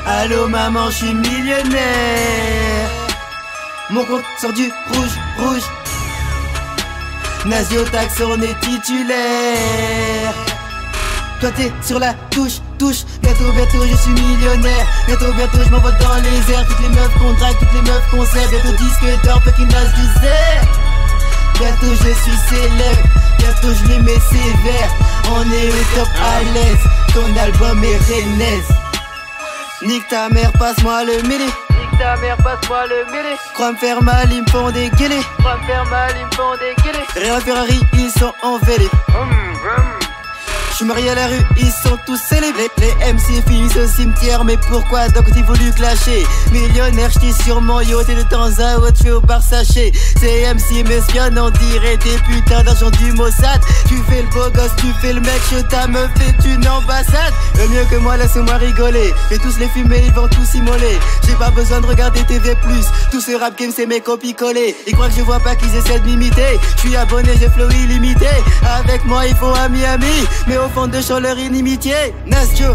Allô maman, je suis millionnaire. Mon compte sort du rouge, rouge. Nazio taxe, on est titulaire. Toi t'es sur la touche, touche. Bientôt, bientôt je suis millionnaire. Bientôt, bientôt je m'envole dans les airs. Toutes les meufs qu'on drague, toutes les meufs qu'on sert. Bientôt disque d'or, fucking Nas du zère. Bientôt je suis célèbre. Bientôt je les mets sévères. On est au top à l'aise. Ton album est renaise. Nique ta mère, passe-moi le mêlé. Nique ta mère, passe-moi le mêlé. Crois me faire mal, ils me font des guélés. Crois me faire mal, ils me font des guélés. Rien Ferrari, ils sont envelés. Je suis marié à la rue, ils sont tous célébrés. Les MC finissent au cimetière, mais pourquoi donc t'es voulu clasher? Millionnaire, j't'ai sur mon yacht et de temps à autre j'fais au bar sachet. Ces MC m'espionnent, on dirait des putains d'argent du Mossad. Tu fais le beau gosse, tu fais le mec, je ta meuf est une ambassade. Le mieux que moi, laisse-moi rigoler. Fais tous les fumer, ils vont tous immoler. J'ai pas besoin de regarder TV+. Tout ce rap game, c'est mes copies-collées. Ils croient que je vois pas qu'ils essaient de m'imiter. Je suis abonné, j'ai flow illimité. Avec moi, ils font ami-ami. Mais au fond de champ leur inimitié. Nasjo,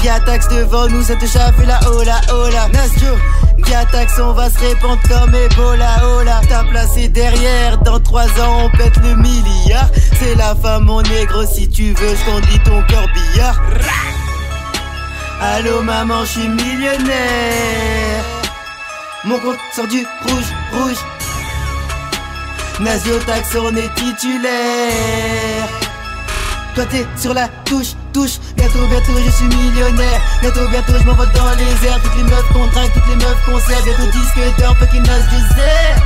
Giatax devant nous, cette chat fait la hola hola. Nasjo, Giatax, on va se répandre comme Ebola hola. T'as placé derrière, dans 3 ans on pète le milliard. C'est la fin mon négro, si tu veux je conduis ton corbillard. Allô maman, je suis millionnaire. Mon compte sort du rouge, rouge. Nazio taxe, on est titulaire. Toi t'es sur la touche, touche. Bientôt, bientôt je suis millionnaire. Bientôt, bientôt je m'envole dans les airs. Toutes les meufs qu'on drague, toutes les meufs qu'on sert. Bientôt disque d'or, fucking Nas du zère.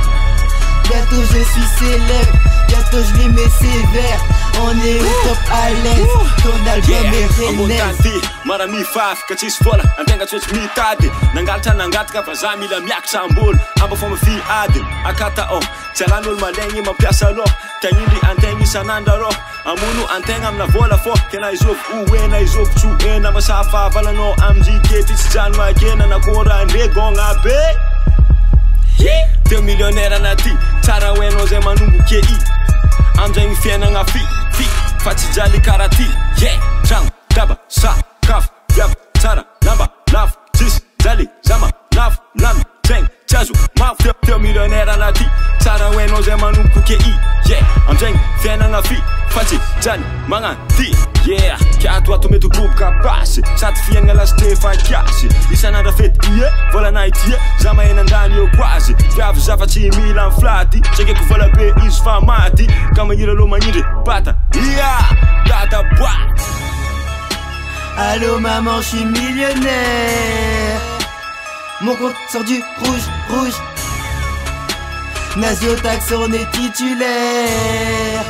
Bientôt je suis célèbre. Bientôt je les mets sévères. On est au top à l'aise. Ton album est renaise. Marami faf ka tsisy vola antegna tsy hoetsy mitady nangalatra nangataka fa za mila miakatra ambolo amba fo mafi ady akata tsy alan'olo malegny mampiasa aloha tagnindry antegna isan'andro arô amono antegna amina vola fô tena izovy oena izovy tsoena masafa avalanao amindrikety tsy jano makena nakora andregogna be 2 millionnaire anaty tsara hoenao zay manomboke i amizagny fiainagna fi fa tsy jaly karaty tragno daba sakafo viavy tsara lamba lafo tsisy jaly zama lafo lamy zegny tsy azo mafo 2 millionnaire anaty tsara hoenao zay manomboke i amizagny fiainagna fi fa tsy jaly magnaty kiatoato mety boboka basy sady fiaigna lasy fa kiasy isan'andra fety volana ity za mahena andany eo koazy viavy zafa tsy mila am flaty tsekeko vola be izy fa maty ka magnira aloha magnindry bata data boîte. Allô maman, je suis millionnaire. Mon compte sort du rouge, rouge. Nazio taxe, on est titulaire.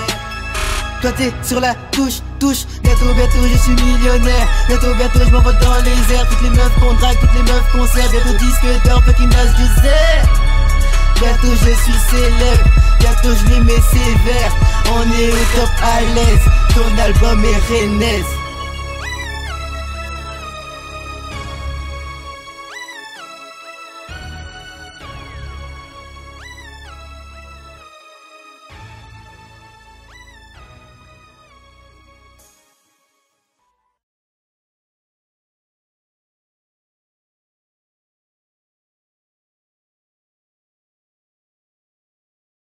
Toi t'es sur la touche, touche. Bientôt, bientôt je suis millionnaire. Bientôt, bientôt je m'envole dans les airs. Toutes les meufs qu'on drague, toutes les meufs qu'on sert. Bientôt disque d'or, fucking Nas du zère. Bientôt je suis célèbre. Bientôt je les mets sévères. On est au top à l'aise. Ton album est renaise.